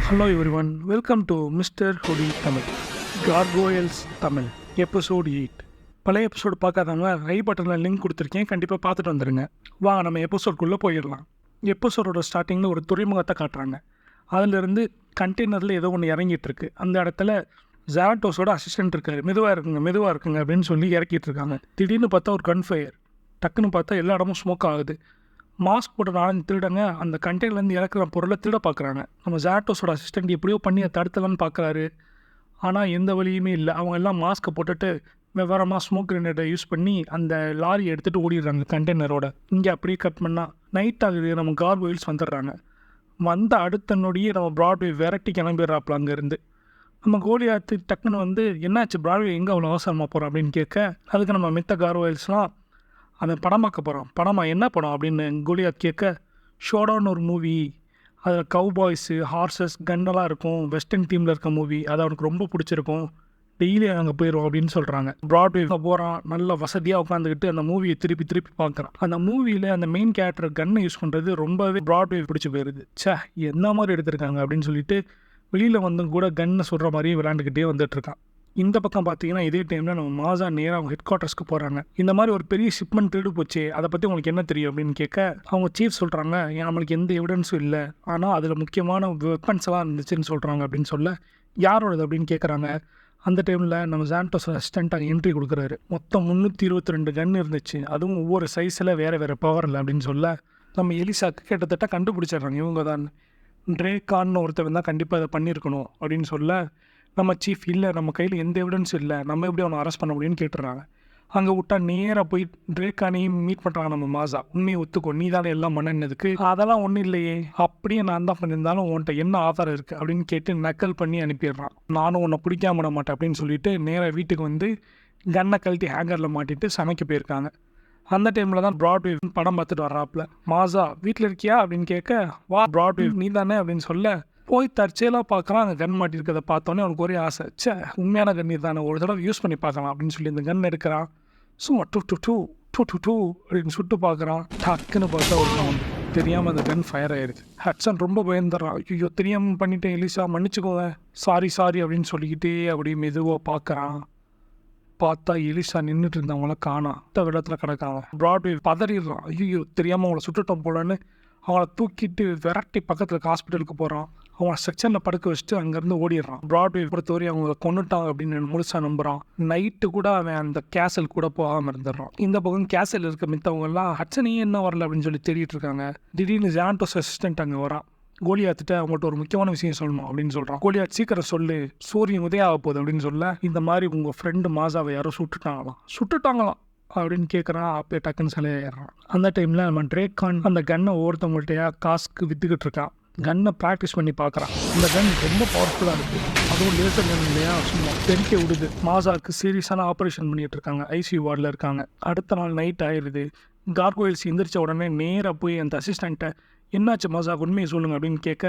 Hello everyone, welcome to mister hoodie Tamil. Gargoyles Tamil episode 8. பழைய episode பார்க்காதவங்க ரை பட்டனில் லிங்க் கொடுத்துருக்கேன், கண்டிப்பாக பார்த்துட்டு வந்துடுங்க. வாங்க நம்ம எபிசோட்குள்ளே போயிடலாம். எபிசோடோட ஸ்டார்டிங்கில் ஒரு துறைமுகத்தை காட்டுறாங்க. அதிலிருந்து கண்டெய்னரில் ஏதோ ஒன்று இறங்கிட்டு இருக்கு. அந்த இடத்துல ஜாவட்டோஸோட அசிஸ்டன்ட் இருக்காரு. மெதுவாக இருக்குங்க அப்படின்னு சொல்லி இறக்கிட்டு இருக்காங்க. திடீர்னு பார்த்தா ஒரு கன் ஃபயர். டக்குன்னு பார்த்தா எல்லா இடமும் ஸ்மோக் ஆகுது. மாஸ்க் போட்ட 4 திருடங்க அந்த கண்டெய்னர்லேருந்து இறக்குற பொருளை திருட பார்க்குறாங்க. நம்ம ஜாட்டோஸோட அசிஸ்டண்ட் எப்படியோ பண்ணி அதை தடுத்தலான்னு பார்க்குறாரு. ஆனால் எந்த வழியுமே இல்லை. அவங்க எல்லாம் மாஸ்க்கை போட்டுட்டு விவரமாக ஸ்மோக் கிரனேட்டை யூஸ் பண்ணி அந்த லாரியை எடுத்துகிட்டு ஓடிடுறாங்க கண்டெய்னரோட. இங்கே அப்படியே கட் பண்ணால் நைட் ஆகுது. நம்ம கார்கோயில்ஸ் வந்துடுறாங்க. வந்த அடுத்த நொடியே நம்ம ப்ராட்வே விரட்டி கிளம்பிடுறாப்புல அங்கேருந்து. நம்ம கோலியாத்து டக்குன்னு வந்து என்னாச்சு ப்ராட்வே எங்கே அவ்வளோ அவசரமாக போகிறோம் அப்படின்னு கேட்க, அதுக்கு நம்ம மித்த கார்கோயில்ஸ்லாம் அவன் படம் பார்க்க போகிறான். படமா என்ன படம் அப்படின்னு கோலியாத் கேட்க, ஷோடான்னு ஒரு மூவி, அதில் கவுபாய்ஸு ஹார்சஸ் கன்னெல்லாம் இருக்கும், வெஸ்டர்ன் தீமில் இருக்க மூவி, அது அவனுக்கு ரொம்ப பிடிச்சிருக்கும், டெய்லி அங்கே போயிடுவோம் அப்படின்னு சொல்கிறாங்க. ப்ராட்வே போகிறான், நல்ல வசதியாக உட்காந்துக்கிட்டு அந்த மூவியை திருப்பி பார்க்குறான். அந்த மூவியில் அந்த மெயின் கேரக்டர் கன்னை யூஸ் பண்ணுறது ரொம்பவே ப்ராட்வே பிடிச்சி போயிடுது. என்ன மாதிரி எடுத்திருக்காங்க அப்படின்னு சொல்லிட்டு வெளியில் வந்து கூட கன்னை சொல்கிற மாதிரியே விளையாண்டுக்கிட்டே வந்துட்டுருக்கான். இந்த பக்கம் பார்த்தீங்கன்னா இதே டைமில் நம்ம மாசா நேராக அவங்க ஹெட் குவார்ட்டர்ஸ்க்கு போகிறாங்க. இந்த மாதிரி ஒரு பெரிய ஷிப்மெண்ட் திருடு போச்சு, அதை பற்றி உங்களுக்கு என்ன தெரியும் அப்படின்னு கேட்க, அவங்க சீஃப் சொல்கிறாங்க, நம்மளுக்கு எந்த எவிடன்ஸும் இல்லை, ஆனால் அதில் முக்கியமான வெப்பன்ஸ் எல்லாம் இருந்துச்சுன்னு சொல்கிறாங்க அப்படின்னு சொல்ல, யாரோடது அப்படின்னு கேட்குறாங்க. அந்த டைமில் நம்ம ஜாண்டோஸ் அசிஸ்டண்ட்டாக என்ட்ரி கொடுக்குறாரு. மொத்தம் 322 கன் இருந்துச்சு, அதுவும் ஒவ்வொரு சைஸில் வேறு பவரில் அப்படின்னு சொல்ல, நம்ம எலிசாக்கு கிட்டத்தட்ட கண்டுபிடிச்சிடுறாங்க இவங்க தான் ட்ரேகான்னு ஒருத்தவன் தான் கண்டிப்பாக இதை பண்ணியிருக்கணும் அப்படின்னு சொல்ல, நம்ம சீஃப் இல்லை, நம்ம கையில் எந்த எவிடன்ஸும் இல்லை, நம்ம எப்படி அவனை அரெஸ்ட் பண்ண முடியும்னு கேட்டுறாங்க. அங்கே விட்டா நேராக போய் ட்ரேக்கானையும் மீட் பண்ணுறாங்க நம்ம மாசா. உண்மையை ஒத்துக்கோ, நீ தானே எல்லாம் பண்ணதுக்கு. அதெல்லாம் ஒன்றும் இல்லையே, அப்படியே நான் தான் பண்ணியிருந்தாலும் உன்ட்ட என்ன ஆதாரம் இருக்குது அப்படின்னு கேட்டு நக்கல் பண்ணி அனுப்பிடுறான். நானும் உன்னை பிடிக்காம விட மாட்டேன் அப்படின்னு சொல்லிட்டு நேராக வீட்டுக்கு வந்து கன்னை கழட்டி ஹேங்கரில் மாட்டிட்டு சமைக்க போயிருக்காங்க. அந்த டைமில் தான் ப்ராட்வே படம் பார்த்துட்டு வர்றாப்புல. மாசா வீட்டில் இருக்கியா அப்படின்னு கேட்க, வா ப்ராட்வே நீ தானே அப்படின்னு சொல்ல, போய் தற்செயலாக பார்க்குறான். அந்த கன் மாட்டிருக்கிறத பார்த்தோன்னே அவனுக்கு ஒரே ஆசை, உண்மையான கன் தானே, ஒரு தடவை யூஸ் பண்ணி பார்க்கலாம் அப்படின்னு சொல்லி இந்த கன் எடுக்கிறான். சும்மா டூ டூ டூ டூ டூ டூ அப்படின்னு சுட்டு பார்க்குறான். டக்குன்னு பார்த்தா ஒரு சவுண்ட், தெரியாமல் அந்த கன் ஃபயர் ஆயிடுது. ஹட்சன் ரொம்ப பயந்துடுறான். ஐயோ தெரியாமல் பண்ணிட்டேன் எலிசா, மன்னிச்சுக்கோங்க, சாரி அப்படின்னு சொல்லிக்கிட்டே அப்படியே மெதுவாக பார்க்குறான். பார்த்தா எலிசா நின்றுட்டு இருந்தவங்கள காணாம், இடத்துல கிடக்காங்க. ப்ராட்வே பதறிடுறான். ஐயோ தெரியாமல் அவங்கள சுட்டுட்டோம் போலன்னு அவங்கள தூக்கிட்டு விரட்டி பக்கத்தில் ஹாஸ்பிட்டலுக்கு போகிறான். அவங்கள செக்ஷனில் படுக்க வச்சுட்டு அங்கேருந்து ஓடிடுறான். ப்ராட்வே பொறுத்தவரை அவங்க கொண்டுட்டாங்க அப்படின்னு முழுசாக நம்புகிறான். நைட்டு கூட அவன் அந்த கேசல் கூட போகாமல் இருந்துடுறான். இந்த பக்கம் கேசல் இருக்க மித்தவங்கெல்லாம் ஹட்சனையே என்ன வரல அப்படின்னு சொல்லி தேடிட்டு இருக்காங்க. திடீர்னு ஜாண்டோஸ் அசிஸ்டன்ட் அங்கே வரான். கோலியாத்துட்ட அவங்கள்ட்ட ஒரு முக்கியமான விஷயம் சொல்லணும் அப்படின்னு சொல்கிறான். கோலியாத் சீக்கிரம் சொல்லு, சூரியன் உதயம் ஆக போகுது அப்படின்னு சொல்ல, இந்த மாதிரி உங்கள் ஃப்ரெண்டு மாசாவை யாரோ சுட்டுட்டாங்களாம் அப்படின்னு கேட்குறான். அப்போ டக்குன்னு சிலையாயிடுறான். அந்த டைமில் நம்ம ட்ரேக்கான் அந்த கன்னை ஒவ்வொருத்தவங்கள்ட்டையா காசுக்கு விற்றுக்கிட்டு இருக்கான். கன்னை ப்ராக்டிஸ் பண்ணி பார்க்குறான். இந்த கன் ரொம்ப பவர்ஃபுல்லாக இருக்குது, அதுவும் லேசர் கன் இல்லையா, சும்மா தெறிக்க விடுது. மாசாவுக்கு சீரியஸான ஆப்ரேஷன் பண்ணிகிட்டு இருக்காங்க, ஐசியூ வார்டில் இருக்காங்க. அடுத்த நாள் நைட் ஆயிடுது. கார்கோயில்ஸ் எந்திரிச்ச உடனே நேராக போய் அந்த அசிஸ்டண்ட்டை, என்னாச்சு மாசா உண்மையை சொல்லுங்கள் அப்படின்னு கேட்க,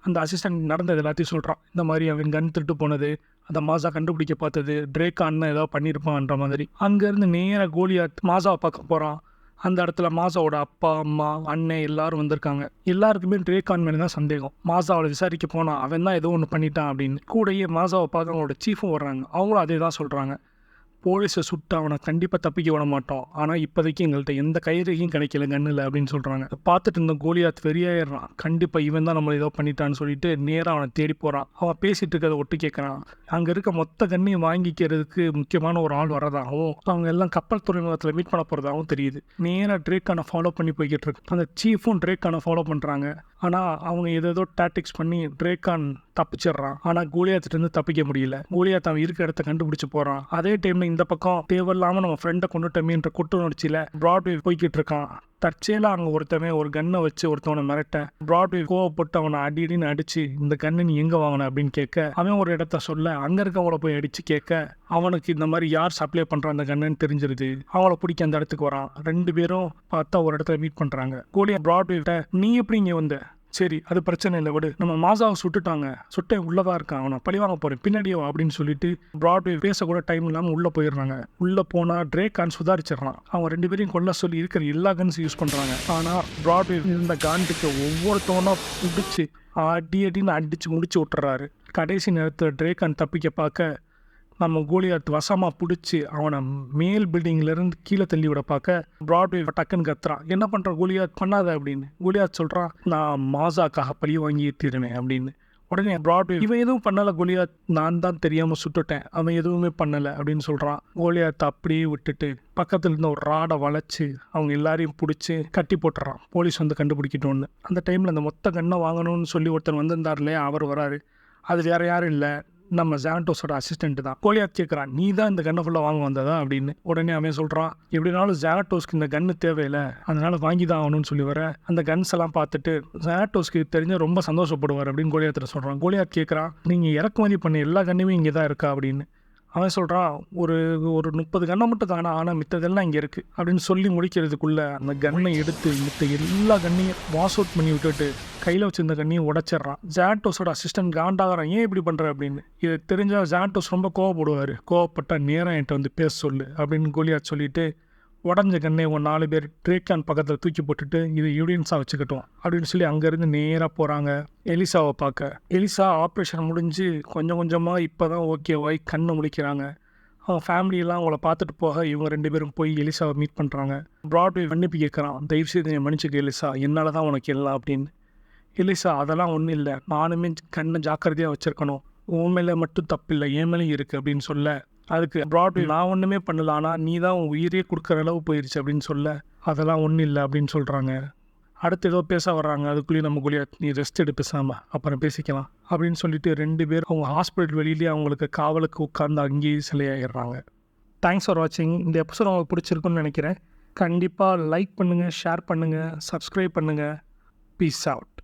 அந்த அசிஸ்டண்ட் நடந்தது எல்லாத்தையும் சொல்கிறான். இந்த மாதிரி அவன் கன் திருட்டு போனது, அந்த மாசா கண்டுபிடிக்க பார்த்தது, ட்ரேக்கான்னு ஏதாவது பண்ணியிருப்பான்ற மாதிரி. அங்கேருந்து நேராக கோலியாத் மாசாவை பார்க்க போகிறான். அந்த இடத்துல மாசாவோட அப்பா அம்மா அண்ணன் எல்லாரும் வந்திருக்காங்க. எல்லாருக்குமே ட்ரேக்கான் மேலே தான் சந்தேகம். மாசாவோட விசாரிக்க போனால் அவன் தான் ஏதோ ஒன்று பண்ணிட்டான் அப்படின்னு. கூடயே மாசாவை பார்க்க அவங்களோட சீஃபும் வர்றாங்க. அவங்களும் அதே தான் சொல்கிறாங்க. போலீஸை சுட்டு அவனை கண்டிப்பாக தப்பிக்க விட மாட்டோம், ஆனால் இப்போதைக்கு எங்கள்கிட்ட எந்த கைரேகையும் கிடைக்கல கண்ணில் அப்படின்னு சொல்கிறாங்க. பார்த்துட்டு இருந்த கோலியாத் வெறியாயிடுறான். கண்டிப்பாக இவன் தான் நம்மளை ஏதோ பண்ணிட்டான்னு சொல்லிட்டு நேராக அவனை தேடி போகிறான். அவன் பேசிகிட்டு இருக்கிறத ஒட்டு கேட்குறான். அங்கே இருக்க மொத்த கண்ணையும் வாங்கிக்கிறதுக்கு முக்கியமான ஒரு ஆள் வரதாகவும், அவங்க எல்லாம் கப்பல் துறைமுகத்தில் மீட் பண்ண போகிறதாகவும் தெரியுது. நேராக ட்ரேக்கானை ஃபாலோ பண்ணி போய்கிட்டு இருக்கு. அந்த சீஃபும் ட்ரேக்கானை ஃபாலோ பண்ணுறாங்க. ஆனால் அவங்க ஏதோ டாக்டிக்ஸ் பண்ணி ட்ரேக்கான் தப்பிச்சிடுறான். ஆனால் கோலியாத்திட்டேருந்து தப்பிக்க முடியல. கோலியாத் அவன் இருக்கிற இடத்த கண்டுபிடிச்சு போகிறான். அதே டைமில் இந்த பக்கம் தேவையில்லாமல் நம்ம ஃப்ரெண்டை கொண்டுட்டோமேன்ற குற்றவுணர்ச்சியில் ப்ராட்வே போய்கிட்டு இருக்கான். தற்செயலாக அங்கே ஒருத்தவன் ஒரு கன்னை வச்சு ஒருத்தவனை மிரட்ட, ப்ராட்வே கோவப்பட்டு அவனை அடின்னு அடிச்சு, இந்த கன்னு நீ எங்கே வாங்கின அப்படின்னு கேட்க, அவன் ஒரு இடத்த சொல்ல அங்கே இருக்கவங்கள போய் அடித்து கேட்க, அவனுக்கு இந்த மாதிரி யார் சப்ளை பண்ணுறான் அந்த கன்னுன்னு தெரிஞ்சிருது. அவங்கள பிடிக்க அந்த இடத்துக்கு வரான். 2 பேரும் பார்த்தா ஒரு இடத்துல மீட் பண்ணுறாங்க. கோலியாத் ப்ராட்வே, நீ எப்படி இங்கே வந்த, சரி அது பிரச்சனை இல்லை விடு, நம்ம மாசாவை சுட்டுட்டாங்க, சுட்டேன் உள்ளதாக இருக்கான், அவனை பழி வாங்க போகிறேன் பின்னாடியோ அப்படின்னு சொல்லிட்டு பிராட்வே பேசக்கூட டைம் இல்லாமல் உள்ளே போயிடுறாங்க. உள்ளே போனால் ட்ரேக் கான் சுதாரிச்சிடறான். அவங்க 2 பேரையும் கொல்ல சொல்லி இருக்கிற எல்லா கன்ஸும் யூஸ் பண்ணுறாங்க. ஆனால் பிராட்வே இருந்த காண்டுக்கு ஒவ்வொருத்தவனா பிடிச்சி அடின்னு அடித்து முடிச்சு விட்டுறாரு. கடைசி நேரத்தில் ட்ரேக் கான் தப்பிக்க பார்க்க நம்ம கோலியாத் வசமாக பிடிச்சி அவனை மேல் பில்டிங்லேருந்து கீழே தள்ளி விட பார்க்க பிராட்வே டக்குன்னு கத்துறான், என்ன பண்ணுற கோலியாத், பண்ணாத அப்படின்னு. கோலியாத் சொல்கிறான், நான் மாசாக்காக பழி வாங்கி தீருவேன் அப்படின்னு. உடனே பிராட்வே, இவன் எதுவும் பண்ணலை கோலியாத், நான் தான் தெரியாமல் சுட்டுட்டேன், அவன் எதுவுமே பண்ணலை அப்படின்னு சொல்கிறான். கோலியாத் அப்படியே விட்டுட்டு பக்கத்தில் இருந்த ஒரு ராடை வளைச்சி அவங்க எல்லாரையும் பிடிச்சி கட்டி போட்டுறான், போலீஸ் வந்து கண்டுபிடிக்கிட்டோன்னு. அந்த டைமில் அந்த மொத்த கண்ணை வாங்கணும்னு சொல்லி ஒருத்தர் வந்திருந்தார் இல்லையா, அவர் வராரு. அது வேறு யாரும் இல்லை, நம்ம ஜானட்டோஸோட அசிஸ்டன்ட் தான். கோலியாத் கேட்குறான், நீ தான் இந்த கன்னை ஃபுல்லாக வாங்க வந்ததா அப்படின்னு. உடனே அவன் சொல்கிறான், எப்படினாலும் ஜானட்டோஸ்க்கு இந்த கன்று தேவையில்லை, அதனால் வாங்கி தான் ஆகணும்னு சொல்லி வர அந்த கன்ஸ் எல்லாம் பார்த்துட்டு ஜானட்டோஸ்க்கு தெரிஞ்ச ரொம்ப சந்தோஷப்படுவார் அப்படின்னு கோலியாத்தில் சொல்கிறான். கோலியாத் கேட்குறான், நீங்கள் இறக்குமதி பண்ண எல்லா கன்னுமே இங்கே தான் இருக்கா அப்படின்னு. அவன் சொல்கிறான், ஒரு 30 கன்னை மட்டும் தானே, ஆனால் மித்ததெல்லாம் இங்கே இருக்குது அப்படின்னு சொல்லி முடிக்கிறதுக்குள்ளே அந்த கன்னை எடுத்து மித்த எல்லா கன்னையும் வாஷ் அவுட் பண்ணி விட்டுட்டு கையில் வச்சிருந்த கண்ணையும் உடச்சிட்றான். ஜானட்டோஸோட அசிஸ்டன்ட் காண்டாகிறான், ஏன் இப்படி பண்ணுற அப்படின்னு. இது தெரிஞ்சால் ஜானட்டோஸ் ரொம்ப கோவப்படுவார். கோவப்பட்டால் நேராக என்கிட்ட வந்து பேச சொல்லு அப்படின்னு கோலியாத் சொல்லிட்டு உடஞ்ச கண்ணை 4 பேர் ட்ரேக் கான் பக்கத்தில் தூக்கி போட்டுட்டு இது யூடியன்ஸாக வச்சுக்கிட்டோம் அப்படின்னு சொல்லி அங்கேருந்து நேராக போகிறாங்க எலிசாவை பார்க்க. எலிசா ஆப்ரேஷன் முடிஞ்சு கொஞ்சம் கொஞ்சமாக இப்போ தான் ஓகேவாய் கண்ணை முழிக்கிறாங்க. அவங்க ஃபேமிலியெல்லாம் அவங்கள பார்த்துட்டு போக இவங்க 2 பேரும் போய் எலிசாவை மீட் பண்ணுறாங்க. பிராட்வே மன்னிப்பு கேட்குறான், தயவுசெய்து என் மன்னிச்சுக்க எலிசா, என்னால் தான் உனக்கு எல்லாம் அப்படின்னு. எலிசா, அதெல்லாம் ஒன்றும் இல்லை, நானுமே கண்ணை ஜாக்கிரதையாக வச்சுருக்கணும், உன் மேலே மட்டும் தப்பில்லை, என் மேலேயும் இருக்குது அப்படின்னு சொல்ல, அதுக்கு பிராட்வே, நான் ஒன்றுமே பண்ணல, ஆனால் நீ தான் உன் உயிரே கொடுக்குற அளவு போயிடுச்சு அப்படின்னு சொல்ல, அதெல்லாம் ஒன்றும் இல்லை அப்படின்னு சொல்கிறாங்க. அடுத்து ஏதோ பேச வர்றாங்க, அதுக்குள்ளேயும் நம்ம கோலியாத், நீ ரெஸ்ட் எடு பேசாமல், அப்புறம் பேசிக்கலாம் அப்படின்னு சொல்லிட்டு 2 பேர் அவங்க ஹாஸ்பிட்டல் வெளியிலேயே அவங்களுக்கு காவலுக்கு உட்கார்ந்து அங்கேயே சிலையாகிடுறாங்க. தேங்க்ஸ் ஃபார் வாட்சிங். இந்த எபிசோட் உங்களுக்கு பிடிச்சிருக்குன்னு நினைக்கிறேன். கண்டிப்பாக லைக் பண்ணுங்கள், ஷேர் பண்ணுங்கள், சப்ஸ்கிரைப் பண்ணுங்கள். Peace out.